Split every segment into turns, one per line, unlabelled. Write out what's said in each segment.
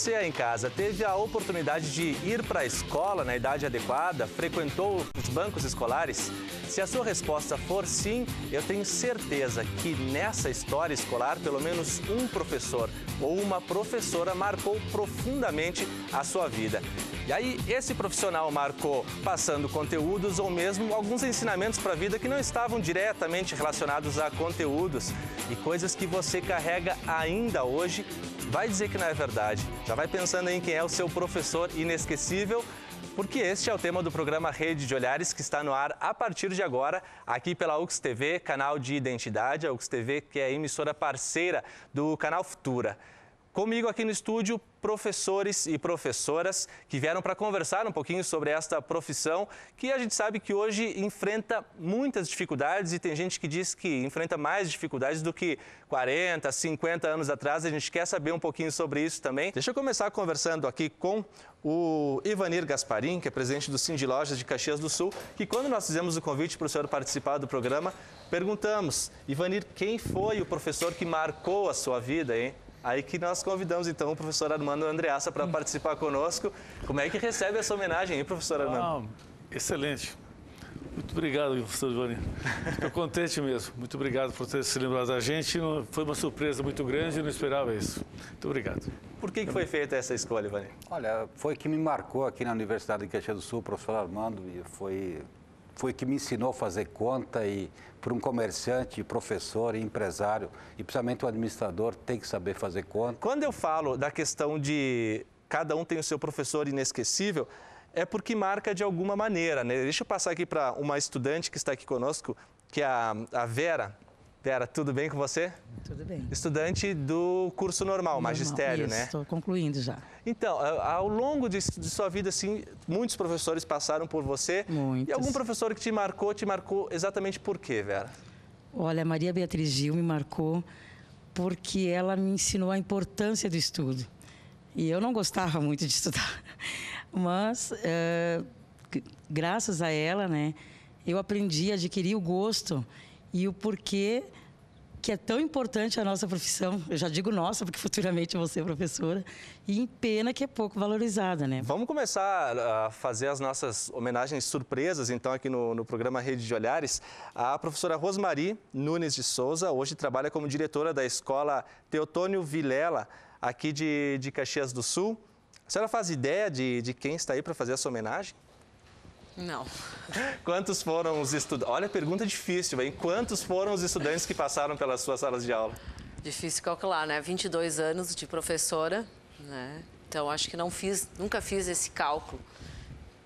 você aí em casa teve a oportunidade de ir para a escola na idade adequada? Frequentou os bancos escolares? Se a sua resposta for sim, eu tenho certeza que nessa história escolar, pelo menos um professor ou uma professora marcou profundamente a sua vida. E aí, esse profissional marcou passando conteúdos ou mesmo alguns ensinamentos para a vida que não estavam diretamente relacionados a conteúdos e coisas que você carrega ainda hoje. Vai dizer que não é verdade. Já vai pensando em quem é o seu professor inesquecível, porque este é o tema do programa Rede de Olhares, que está no ar a partir de agora, aqui pela UX TV, canal de identidade, a UX TV que é a emissora parceira do canal Futura. Comigo aqui no estúdio, professores e professoras que vieram para conversar um pouquinho sobre esta profissão que a gente sabe que hoje enfrenta muitas dificuldades e tem gente que diz que enfrenta mais dificuldades do que 40, 50 anos atrás. A gente quer saber um pouquinho sobre isso também. Deixa eu começar conversando aqui com o Ivanir Gasparim, que é presidente do Sind Lojas de Caxias do Sul, que quando nós fizemos o convite para o senhor participar do programa, perguntamos, Ivanir, quem foi o professor que marcou a sua vida, hein? Aí que nós convidamos, então, o professor Armando Andreassa para participar conosco. Como é que recebe essa homenagem, hein, professor Armando?
Excelente. Muito obrigado, professor Giovanni. Estou contente mesmo. Muito obrigado por ter se lembrado da gente. Foi uma surpresa muito grande, eu não esperava isso. Muito obrigado.
Por que foi feita essa escolha, Ivani?
Olha, foi que me marcou aqui na Universidade de Caxias do Sul, o professor Armando, e foi que me ensinou a fazer conta e para um comerciante, professor e empresário, e principalmente o administrador, tem que saber fazer conta.
Quando eu falo da questão de cada um tem o seu professor inesquecível, é porque marca de alguma maneira, né? Deixa eu passar aqui para uma estudante que está aqui conosco, que é a Vera. Vera, tudo bem com você?
Tudo bem.
Estudante do curso normal, magistério,
isso,
né?
Estou concluindo já.
Então, ao longo de sua vida, assim, muitos professores passaram por você.
Muitos.
E algum professor que te marcou exatamente por quê, Vera?
Olha, a Maria Beatriz Gil me marcou porque ela me ensinou a importância do estudo. E eu não gostava muito de estudar, mas graças a ela, né, eu aprendi a adquirir o gosto e o porquê que é tão importante a nossa profissão. Eu já digo nossa, porque futuramente eu vou ser professora. E em pena que é pouco valorizada, né?
Vamos começar a fazer as nossas homenagens surpresas, então, aqui no programa Rede de Olhares. A professora Rosmari Nunes de Souza hoje trabalha como diretora da escola Teotônio Vilela, aqui de Caxias do Sul. A senhora faz ideia de quem está aí para fazer essa homenagem?
Não.
Quantos foram os estudantes? Olha, pergunta difícil, hein? Quantos foram os estudantes que passaram pelas suas salas de aula?
Difícil calcular, né? 22 anos de professora, né? Então, acho que nunca fiz esse cálculo.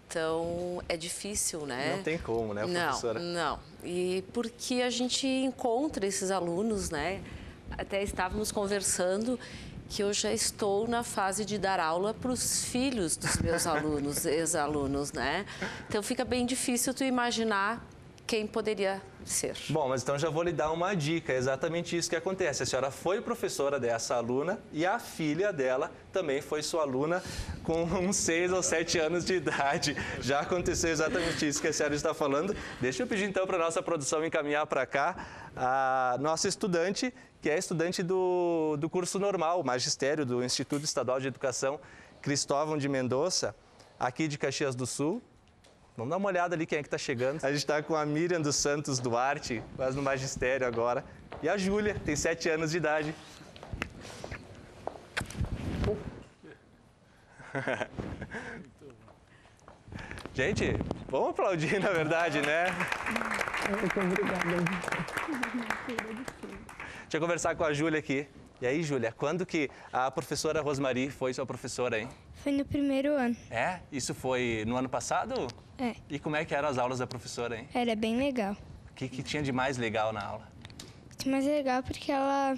Então, é difícil, né?
Não tem como, né, professora?
Não. E porque a gente encontra esses alunos, né? Até estávamos conversando que eu já estou na fase de dar aula para os filhos dos meus alunos, ex-alunos, né? Então, fica bem difícil tu imaginar quem poderia ser.
Bom, mas então já vou lhe dar uma dica, é exatamente isso que acontece. A senhora foi professora dessa aluna e a filha dela também foi sua aluna com uns 6 ou 7 anos de idade. Já aconteceu exatamente isso que a senhora está falando. Deixa eu pedir então para a nossa produção encaminhar para cá a nossa estudante, que é estudante do curso normal, magistério do Instituto Estadual de Educação Cristóvão de Mendonça, aqui de Caxias do Sul. Vamos dar uma olhada ali quem é que está chegando. A gente está com a Miriam dos Santos Duarte, quase no magistério agora. E a Júlia, tem 7 anos de idade. Gente, vamos aplaudir, na verdade, né?
Muito obrigada.
Deixa eu conversar com a Júlia aqui. E aí, Júlia, quando que a professora Rosmari foi sua professora, hein?
Foi no primeiro ano.
É? Isso foi no ano passado?
É.
E como é que eram as aulas da professora, hein?
Era bem legal.
O que tinha de mais legal na aula?
Mais legal porque ela...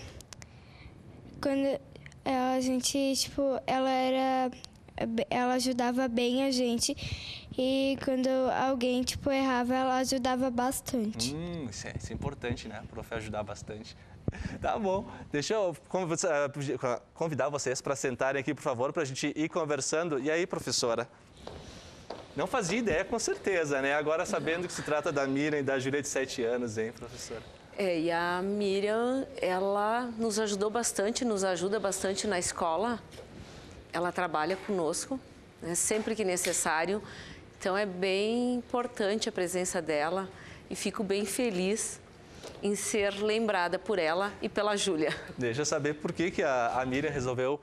Quando a gente, tipo, ela ajudava bem a gente. E quando alguém, tipo, errava, ela ajudava bastante.
Isso é importante, né? O prof ajudar bastante. Tá bom. Deixa eu convidar vocês para sentarem aqui, por favor, para a gente ir conversando. E aí, professora? Não fazia ideia, com certeza, né? Agora, sabendo que se trata da Miriam e da Júlia de 7 anos, hein, professora?
E a Miriam, ela nos ajudou bastante, nos ajuda bastante na escola. ela trabalha conosco, né, sempre que necessário. Então, é bem importante a presença dela e fico bem feliz em ser lembrada por ela e pela Júlia.
Deixa eu saber por que a Miriam resolveu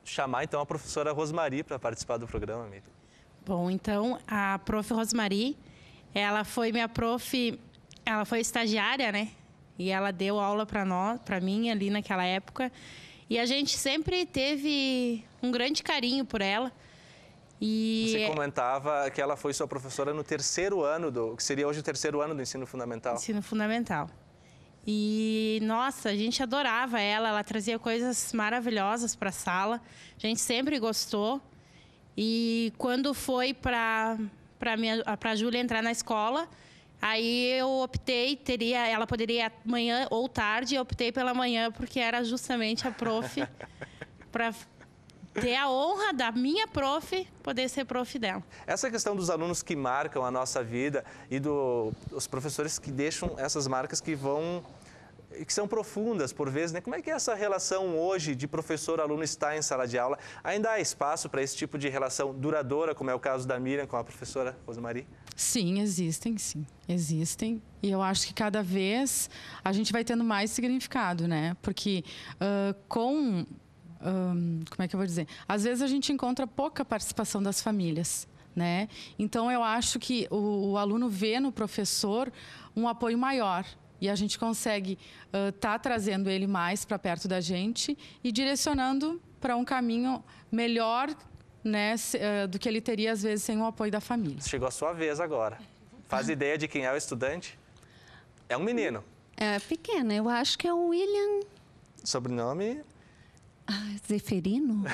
chamar, então, a professora Rosmari para participar do programa, Miriam.
Bom, então, a prof. Rosmari, ela foi minha prof, ela foi estagiária, né? E ela deu aula para mim ali naquela época. E a gente sempre teve um grande carinho por ela. E
você comentava que ela foi sua professora no terceiro ano, que seria hoje o terceiro ano do ensino fundamental.
Ensino fundamental. E, nossa, a gente adorava ela trazia coisas maravilhosas para a sala. A gente sempre gostou. E quando foi para a Júlia entrar na escola, aí eu optei, ela poderia ir manhã ou tarde, eu optei pela manhã, porque era justamente a prof, para ter a honra da minha prof poder ser prof dela.
Essa questão dos alunos que marcam a nossa vida e os professores que deixam essas marcas que são profundas por vezes, né? Como é que é essa relação hoje de professor-aluno estar em sala de aula? Ainda há espaço para esse tipo de relação duradoura, como é o caso da Miriam com a professora Rosmari?
Sim, existem. E eu acho que cada vez a gente vai tendo mais significado, né? Porque como é que eu vou dizer? Às vezes a gente encontra pouca participação das famílias, né? Então eu acho que o aluno vê no professor um apoio maior. E a gente consegue tá trazendo ele mais para perto da gente e direcionando para um caminho melhor, né, do que ele teria, às vezes, sem o apoio da família.
Chegou a sua vez agora. Faz ideia de quem é o estudante? É um menino.
É pequeno, eu acho que é o William...
Sobrenome?
Zeferino?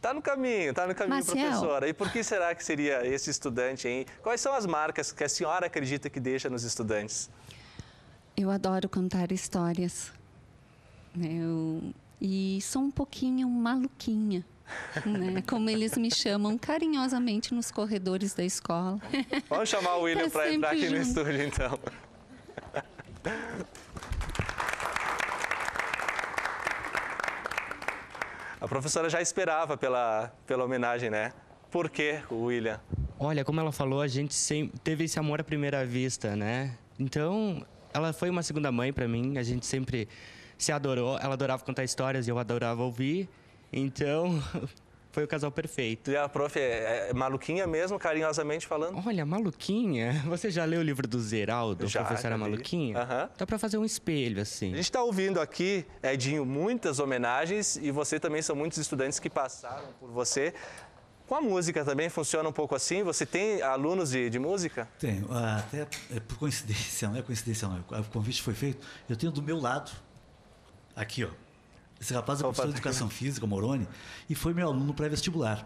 Tá no caminho,
Maciel.
Professora. E por que será que seria esse estudante, hein? Quais são as marcas que a senhora acredita que deixa nos estudantes?
Eu adoro contar histórias. E sou um pouquinho maluquinha, né? Como eles me chamam carinhosamente nos corredores da escola.
Vamos chamar o William para entrar aqui
junto
no estúdio, então. A professora já esperava pela homenagem, né? Por que o William?
Olha, como ela falou, a gente sempre teve esse amor à primeira vista, né? Então, ela foi uma segunda mãe para mim, a gente sempre se adorou. Ela adorava contar histórias e eu adorava ouvir, então foi o casal perfeito.
E a prof é maluquinha mesmo, carinhosamente falando?
Olha, maluquinha? Você já leu o livro do Zeraldo,
Já,
Professora
já li.
Maluquinha?
Aham.
Dá para fazer um espelho, assim.
A gente está ouvindo aqui, Edinho, muitas homenagens e você também são muitos estudantes que passaram por você. Com a música também funciona um pouco assim? Você tem alunos de música?
Tenho. Até por coincidência, não é coincidência não. O convite foi feito. Eu tenho do meu lado, aqui, ó. Esse rapaz é professor de Educação Física, Moroni, e foi meu aluno pré-vestibular.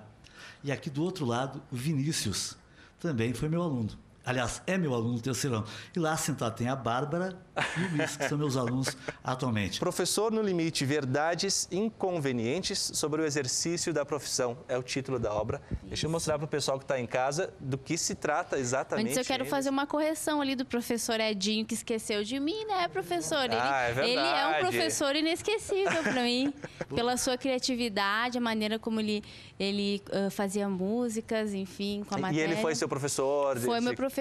E aqui do outro lado, o Vinícius também foi meu aluno. Aliás, é meu aluno do terceiro ano. E lá sentado tem a Bárbara e o Luiz, que são meus alunos atualmente.
Professor no Limite, verdades inconvenientes sobre o exercício da profissão. É o título da obra. Deixa eu mostrar para o pessoal que está em casa do que se trata exatamente.
Antes eu quero fazer uma correção ali do professor Edinho, que esqueceu de mim, né, professor?
É verdade.
Ele é um professor inesquecível para mim, pela sua criatividade, a maneira como ele fazia músicas, enfim, com a matéria.
E ele foi seu professor?
Foi meu professor.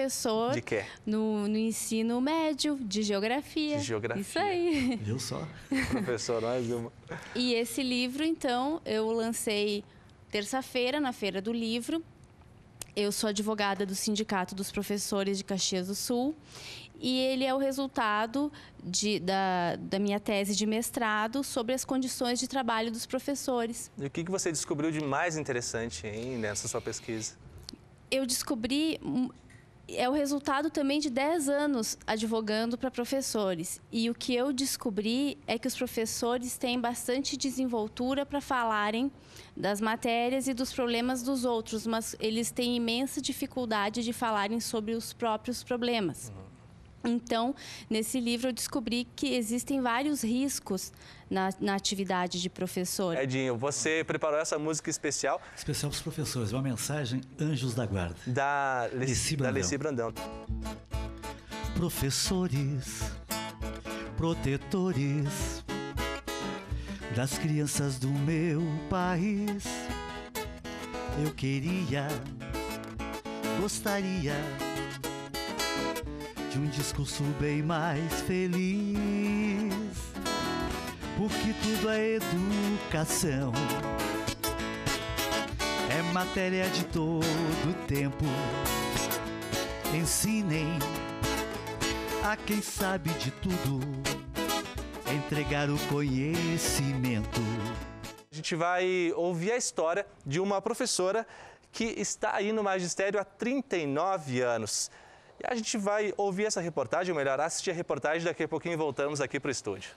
De quê?
No ensino médio, de geografia.
De geografia.
Isso aí.
Viu só?
Professor, mais uma.
E esse livro, então, eu lancei terça-feira, na Feira do Livro. Eu sou advogada do Sindicato dos Professores de Caxias do Sul. E ele é o resultado da minha tese de mestrado sobre as condições de trabalho dos professores.
E o que você descobriu de mais interessante nessa sua pesquisa?
Eu descobri... É o resultado também de 10 anos advogando para professores. E o que eu descobri é que os professores têm bastante desenvoltura para falarem das matérias e dos problemas dos outros, mas eles têm imensa dificuldade de falarem sobre os próprios problemas. Então, nesse livro eu descobri que existem vários riscos na atividade de professor.
Edinho, você preparou essa música especial?
Especial para os professores, uma mensagem Anjos da Guarda.
Da Leci Brandão.
Professores, protetores das crianças do meu país. Eu gostaria de um discurso bem mais feliz, porque tudo é educação, é matéria de todo tempo. Ensinem a quem sabe de tudo, entregar o conhecimento.
A gente vai ouvir a história de uma professora que está aí no magistério há 39 anos. E a gente vai ouvir essa reportagem, ou melhor, assistir a reportagem, daqui a pouquinho voltamos aqui para o estúdio.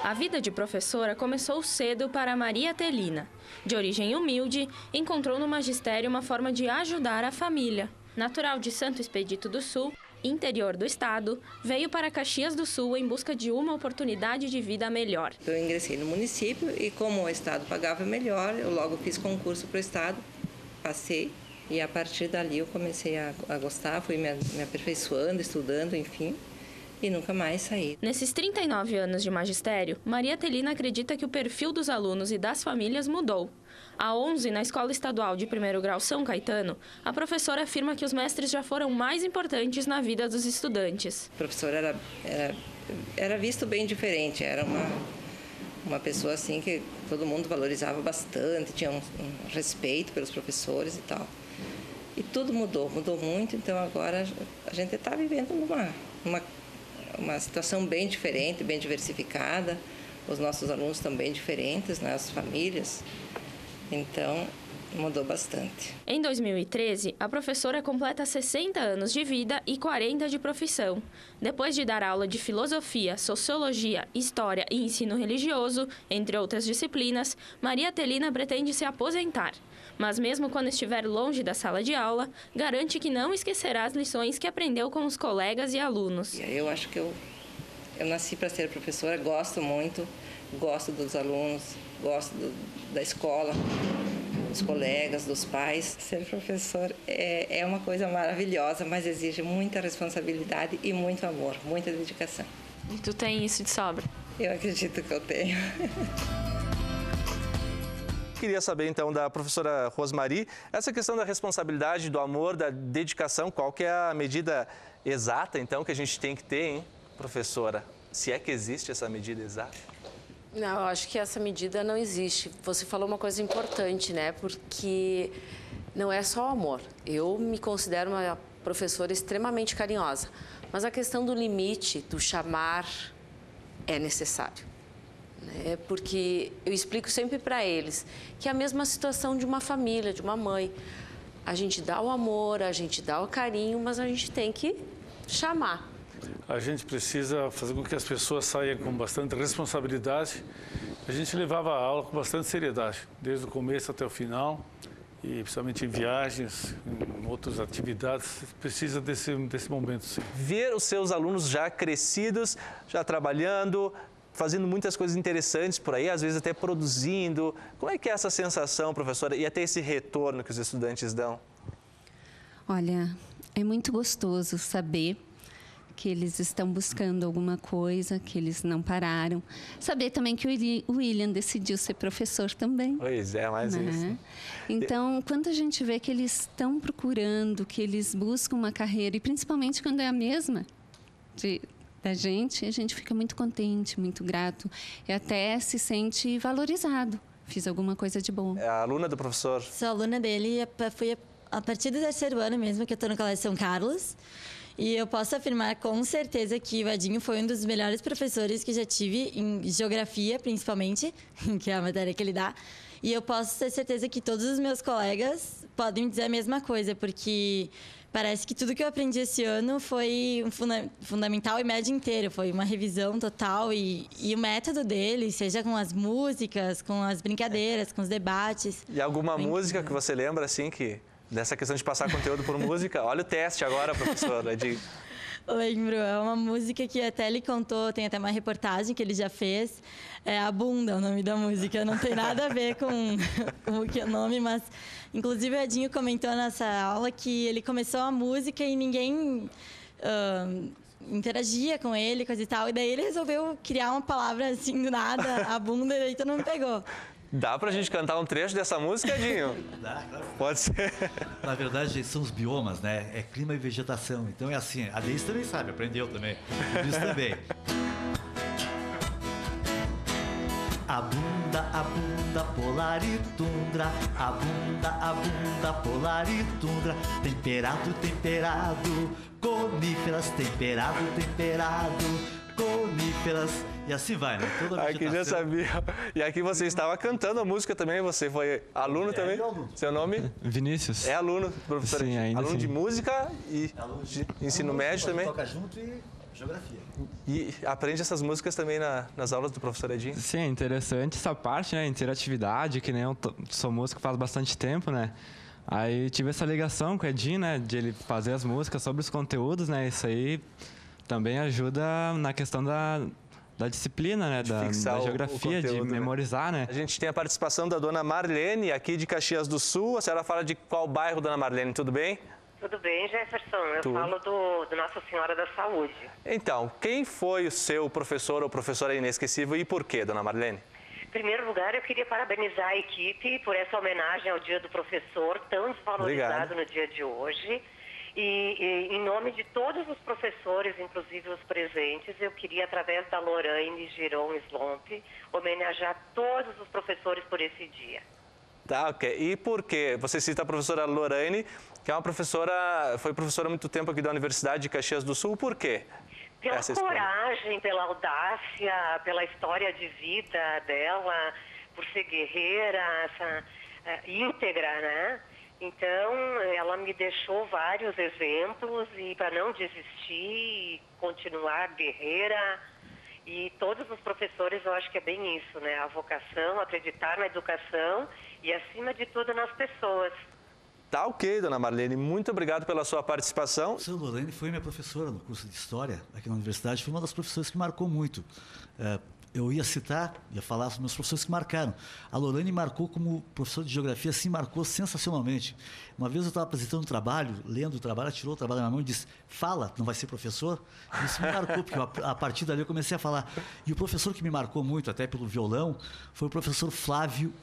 A vida de professora começou cedo para Maria Telina. De origem humilde, encontrou no magistério uma forma de ajudar a família. Natural de Santo Expedito do Sul, interior do estado, veio para Caxias do Sul em busca de uma oportunidade de vida melhor.
Eu ingressei no município e como o estado pagava melhor, eu logo fiz concurso para o estado, passei e a partir dali eu comecei a gostar, fui me aperfeiçoando, estudando, enfim, e nunca mais saí.
Nesses 39 anos de magistério, Maria Telina acredita que o perfil dos alunos e das famílias mudou. Há 11, na Escola Estadual de Primeiro Grau São Caetano, a professora afirma que os mestres já foram mais importantes na vida dos estudantes.
O professor era visto bem diferente, era uma pessoa assim que todo mundo valorizava bastante, tinha um respeito pelos professores e tal. E tudo mudou muito, então agora a gente está vivendo uma situação bem diferente, bem diversificada. Os nossos alunos estão bem diferentes, né, as famílias. Então, mudou bastante.
Em 2013, a professora completa 60 anos de vida e 40 de profissão. Depois de dar aula de filosofia, sociologia, história e ensino religioso, entre outras disciplinas, Maria Telina pretende se aposentar. Mas mesmo quando estiver longe da sala de aula, garante que não esquecerá as lições que aprendeu com os colegas e alunos.
Eu acho que eu nasci para ser professora, gosto muito, gosto dos alunos, gosto da escola, dos colegas, dos pais. Ser professor é uma coisa maravilhosa, mas exige muita responsabilidade e muito amor, muita dedicação.
E tu tem isso de sobra?
Eu acredito que eu tenho.
Queria saber, então, da professora Rosmari, essa questão da responsabilidade, do amor, da dedicação, qual que é a medida exata, então, que a gente tem que ter, hein, professora? Se é que existe essa medida exata?
Não, eu acho que essa medida não existe. Você falou uma coisa importante, né? Porque não é só o amor. Eu me considero uma professora extremamente carinhosa, mas a questão do limite, do chamar, é necessário. Porque eu explico sempre para eles que é a mesma situação de uma família, de uma mãe. A gente dá o amor, a gente dá o carinho, mas a gente tem que chamar.
A gente precisa fazer com que as pessoas saiam com bastante responsabilidade. A gente levava a aula com bastante seriedade, desde o começo até o final, e principalmente em viagens, em outras atividades, precisa desse momento, sim.
Ver os seus alunos já crescidos, já trabalhando, fazendo muitas coisas interessantes por aí, às vezes até produzindo. Como é que é essa sensação, professora, e até esse retorno que os estudantes dão?
Olha, é muito gostoso saber que eles estão buscando alguma coisa, que eles não pararam. Saber também que o William decidiu ser professor também.
Pois é, mais isso.
Então, quando a gente vê que eles estão procurando, que eles buscam uma carreira, e principalmente quando é a mesma da gente, a gente fica muito contente, muito grato e até se sente valorizado. Fiz alguma coisa de bom.
É a aluna do professor?
Sou aluna dele, fui a partir do 3º ano mesmo que eu estou no Colégio São Carlos. E eu posso afirmar com certeza que o Edinho foi um dos melhores professores que já tive em geografia, principalmente, que é a matéria que ele dá. E eu posso ter certeza que todos os meus colegas podem dizer a mesma coisa, porque parece que tudo que eu aprendi esse ano foi um fundamental e médio inteiro. Foi uma revisão total e o método dele, seja com as músicas, com as brincadeiras, com os debates.
E alguma música que você lembra, assim, que... Dessa questão de passar conteúdo por música. Olha o teste agora, professor.
Lembro, é uma música que até ele contou, tem até uma reportagem que ele já fez. É A Bunda, o nome da música. Não tem nada a ver com o que é o nome, mas... Inclusive, o Edinho comentou nessa aula que ele começou a música e ninguém
interagia com ele, coisa e tal. E daí ele resolveu criar uma palavra assim do nada, a bunda, e daí todo mundo pegou.
Dá pra gente cantar um trecho dessa música, Edinho?
Dá, claro.
Pode ser.
Na verdade, são os biomas, né? É clima e vegetação. Então é assim, a Deise também sabe, aprendeu também. Por isso também. A bunda, polar e tundra. A bunda, polar e tundra. Temperado, coníferas. Temperado, coníferas. E assim vai, né? Toda a
Aqui já sabia. E aqui você estava cantando a música também, você foi aluno também?
Aluno.
Seu nome?
Vinícius.
É aluno, professor?
Sim, ainda
aluno
sim.
de música e de ensino médio também?
Toca junto e geografia.
E aprende essas músicas também nas aulas do professor Edinho?
Sim, é interessante essa parte, né? Interatividade, que nem eu sou músico faz bastante tempo, né? Aí tive essa ligação com o Edinho, né? De ele fazer as músicas sobre os conteúdos, né? Isso aí também ajuda na questão da disciplina, né? Da geografia, de memorizar, né?
A gente tem a participação da dona Marlene, aqui de Caxias do Sul. A senhora fala de qual bairro, dona Marlene? Tudo bem?
Tudo bem, Jefferson. Eu falo do Nossa Senhora da Saúde.
Então, quem foi o seu professor ou professora inesquecível e por quê, dona Marlene?
Em primeiro lugar, eu queria parabenizar a equipe por essa homenagem ao Dia do Professor, tão desvalorizado no dia de hoje. E em nome de todos os professores, inclusive os presentes, eu queria, através da Lorraine Giron Slomp, homenagear todos os professores por esse dia.
Tá, ok. E por quê? Você cita a professora Lorraine, que é uma professora, foi professora há muito tempo aqui da Universidade de Caxias do Sul. Por quê?
Pela coragem, pela audácia, pela história de vida dela, por ser guerreira, íntegra, né? Então, ela me deixou vários exemplos e para não desistir e continuar guerreira. E todos os professores, eu acho que é bem isso, né? A vocação, acreditar na educação e, acima de tudo, nas pessoas.
Tá ok, dona Marlene. Muito obrigado pela sua participação.
A professora Lorraine foi minha professora no curso de História aqui na universidade. Foi uma das professoras que marcou muito. Eu ia falar sobre meus professores que marcaram. A Lorraine marcou como professora de Geografia, sim, marcou sensacionalmente. Uma vez eu estava apresentando um trabalho, lendo o trabalho, ela tirou o trabalho da minha mão e disse, fala, não vai ser professor? Isso me marcou, porque a partir dali eu comecei a falar. E o professor que me marcou muito, até pelo violão, foi o professor Flávio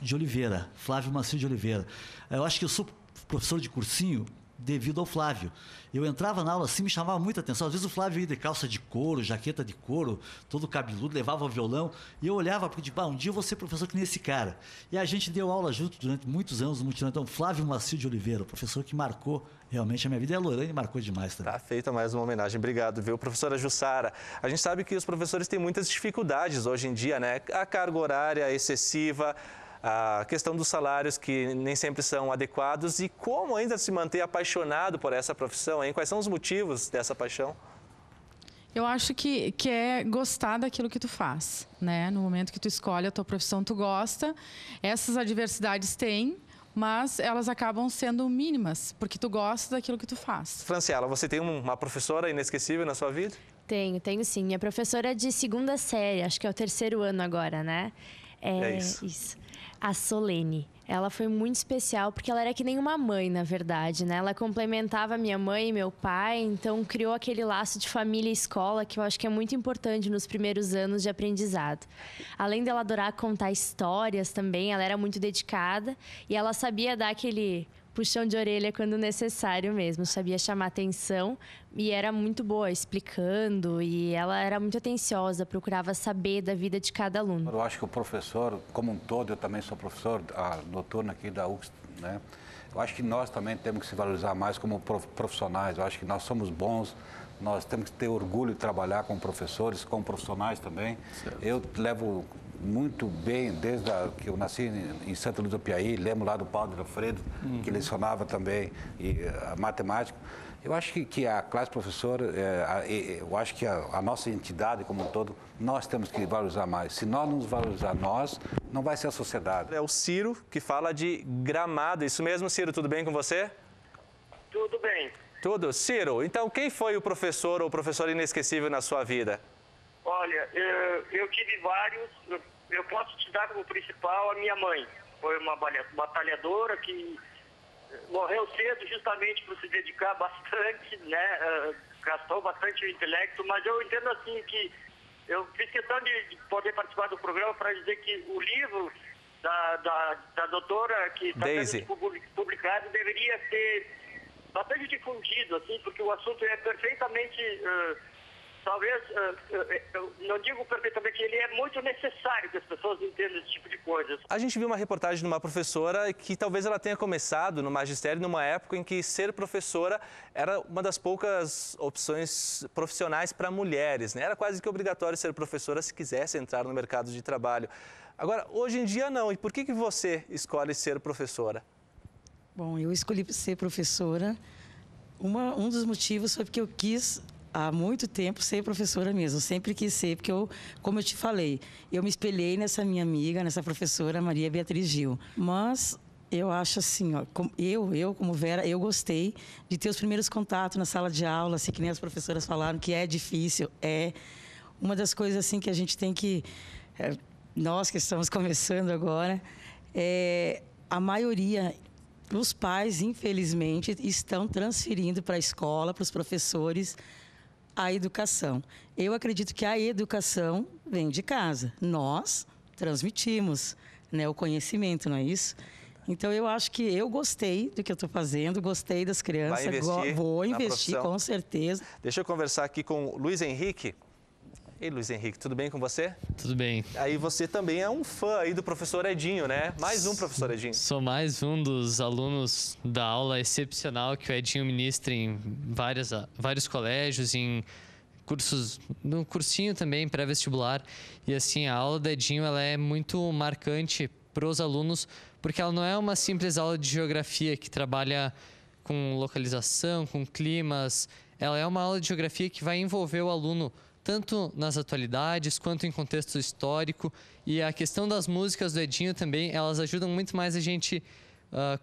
Macio de Oliveira. Eu acho que eu sou professor de cursinho devido ao Flávio. Eu entrava na aula assim, me chamava muita atenção. Às vezes o Flávio ia de calça de couro, jaqueta de couro, todo cabeludo, levava o violão. E eu olhava porque, um dia eu vou ser professor que nem esse cara. E a gente deu aula junto durante muitos anos no Mutirão. Então, Flávio Macio de Oliveira, o professor que marcou realmente a minha vida. E a Lorraine marcou demais também.
Tá feita mais uma homenagem. Obrigado, viu? Professora Jussara, a gente sabe que os professores têm muitas dificuldades hoje em dia, né? A carga horária excessiva, a questão dos salários que nem sempre são adequados e como ainda se manter apaixonado por essa profissão, hein? Quais são os motivos dessa paixão?
Eu acho que é gostar daquilo que tu faz, né? No momento que tu escolhe a tua profissão, tu gosta. Essas adversidades tem, mas elas acabam sendo mínimas, porque tu gosta daquilo que tu faz.
Franciela, você tem uma professora inesquecível na sua vida?
Tenho sim. Minha professora é de 2ª série, acho que é o 3º ano agora, né?
É isso.
A Solene. Ela foi muito especial porque ela era que nem uma mãe, na verdade, né? Ela complementava minha mãe e meu pai, então criou aquele laço de família e escola que eu acho que é muito importante nos primeiros anos de aprendizado. Além dela adorar contar histórias também, ela era muito dedicada e ela sabia dar aquele puxão de orelha quando necessário mesmo, sabia chamar atenção e era muito boa explicando e ela era muito atenciosa, procurava saber da vida de cada aluno.
Eu acho que o professor, como um todo, eu também sou professor noturno aqui da UX, né? Eu acho que nós também temos que se valorizar mais como profissionais, eu acho que nós somos bons, nós temos que ter orgulho de trabalhar com professores, com profissionais também. Certo. Eu levo muito bem, desde que eu nasci em Santa Luz do Piauí, lembro lá do Paulo de Alfredo, que lecionava também a matemática. Eu acho que a classe professora, eu acho que a nossa entidade como um todo, nós temos que valorizar mais. Se nós não nos valorizar nós, não vai ser a sociedade.
É o Ciro que fala de Gramado. Isso mesmo, Ciro, tudo bem com você?
Tudo bem.
Tudo? Ciro, então quem foi o professor ou professora inesquecível na sua vida?
Olha, eu tive vários. Eu posso te dar como principal a minha mãe. Foi uma batalhadora que morreu cedo justamente por se dedicar bastante, né,
gastou bastante o intelecto, mas eu entendo assim que eu fiz questão de poder participar do programa para dizer que o livro da doutora que está sendo publicado deveria ser bastante difundido, assim, porque o assunto é perfeitamente, talvez, eu não digo perfeitamente, ele é muito necessário que as pessoas entendam esse tipo de coisa.
A gente viu uma reportagem de uma professora que talvez ela tenha começado no magistério numa época em que ser professora era uma das poucas opções profissionais para mulheres, né? Era quase que obrigatório ser professora se quisesse entrar no mercado de trabalho. Agora, hoje em dia não. E por que você escolhe ser professora?
Bom, eu escolhi ser professora. Um dos motivos foi porque eu quis, há muito tempo, ser professora mesmo. Eu sempre quis ser, porque como eu te falei, eu me espelhei nessa minha amiga, nessa professora Maria Beatriz Gil. Mas eu acho assim, ó, eu como Vera, eu gostei de ter os primeiros contatos na sala de aula, assim, que nem as professoras falaram, que é difícil. É uma das coisas assim que a gente tem que... nós que estamos começando agora, a maioria... Os pais, infelizmente, estão transferindo para a escola, para os professores, a educação. Eu acredito que a educação vem de casa. Nós transmitimos, né, o conhecimento, não é isso? Então, eu acho que eu gostei do que eu estou fazendo, gostei das crianças. Vou investir, com certeza.
Deixa eu conversar aqui com o Luiz Henrique. Ei, Luiz Henrique, tudo bem com você?
Tudo bem.
Aí você também é um fã aí do professor Edinho, né? Mais um professor Edinho.
Sou mais um dos alunos da aula excepcional que o Edinho ministra em vários colégios, em cursos, no cursinho também, pré-vestibular. E assim, a aula do Edinho, ela é muito marcante para os alunos, porque ela não é uma simples aula de geografia que trabalha com localização, com climas. Ela é uma aula de geografia que vai envolver o aluno tanto nas atualidades quanto em contexto histórico. E a questão das músicas do Edinho também, elas ajudam muito mais a gente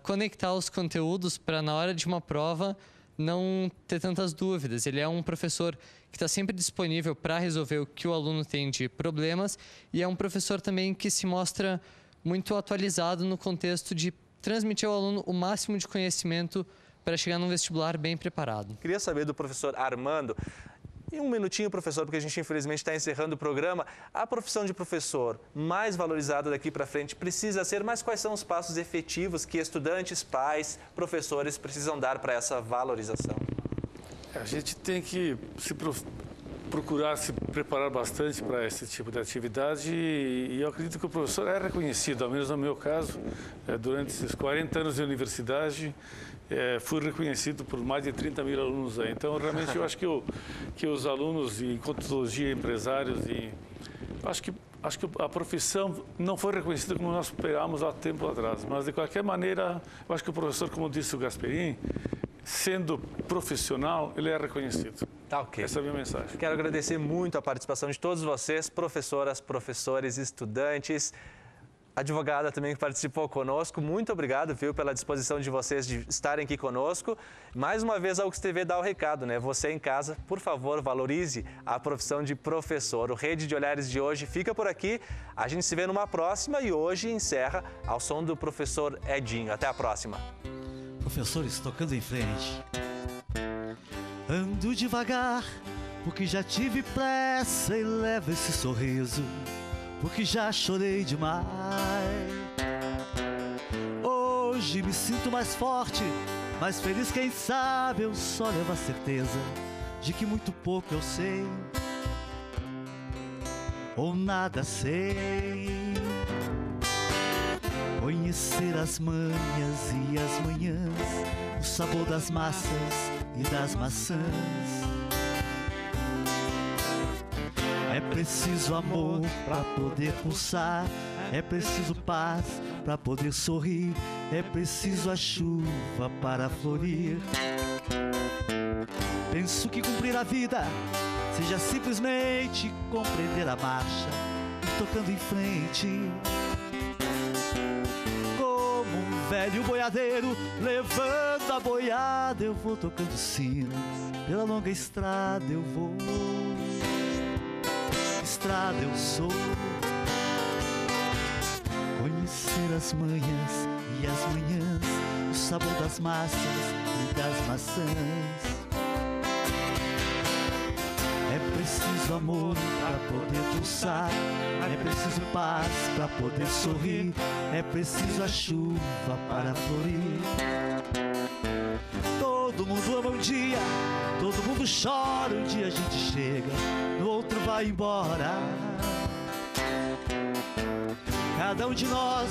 conectar os conteúdos para, na hora de uma prova, não ter tantas dúvidas. Ele é um professor que está sempre disponível para resolver o que o aluno tem de problemas e é um professor também que se mostra muito atualizado no contexto de transmitir ao aluno o máximo de conhecimento para chegar num vestibular bem preparado.
Queria saber do professor Armando. E um minutinho, professor, porque a gente infelizmente está encerrando o programa. A profissão de professor mais valorizada daqui para frente precisa ser, mas quais são os passos efetivos que estudantes, pais, professores precisam dar para essa valorização?
A gente tem que procurar se preparar bastante para esse tipo de atividade e eu acredito que o professor é reconhecido, ao menos no meu caso, durante esses 40 anos de universidade, fui reconhecido por mais de 30 mil alunos aí. Então, realmente, eu acho que os alunos em contologia, empresários, acho que a profissão não foi reconhecida como nós esperávamos há tempo atrás. Mas, de qualquer maneira, eu acho que o professor, como disse o Gasperini, sendo profissional, ele é reconhecido.
Tá ok.
Essa é a minha mensagem.
Quero agradecer muito a participação de todos vocês, professoras, professores, estudantes, advogada também que participou conosco. Muito obrigado, viu, pela disposição de vocês de estarem aqui conosco. Mais uma vez, a UX TV dá o recado, né? Você em casa, por favor, valorize a profissão de professor. O Rede de Olhares de hoje fica por aqui. A gente se vê numa próxima e hoje encerra ao som do professor Edinho. Até a próxima.
Professores, tocando em frente. Ando devagar, porque já tive pressa e levo esse sorriso, porque já chorei demais. Hoje me sinto mais forte, mais feliz, quem sabe eu só levo a certeza de que muito pouco eu sei, ou nada sei. Conhecer as manhas e as manhãs, o sabor das massas e das maçãs. É preciso amor para poder pulsar, é preciso paz para poder sorrir, é preciso a chuva para florir. Penso que cumprir a vida seja simplesmente compreender a marcha e tocando em frente. Como um velho boiadeiro levando a boiada, eu vou tocando sino, pela longa estrada eu vou. Estrada eu sou. Conhecer as manhas e as manhãs, o sabor das massas e das maçãs.
preciso amor para poder pulsar, é preciso paz para poder sorrir, é preciso a chuva para florir. Todo mundo ama um dia, todo mundo chora, um dia a gente chega, no outro vai embora. Cada um de nós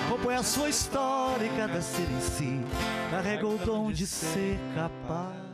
compõe a sua história e cada ser em si carrega o dom de ser capaz.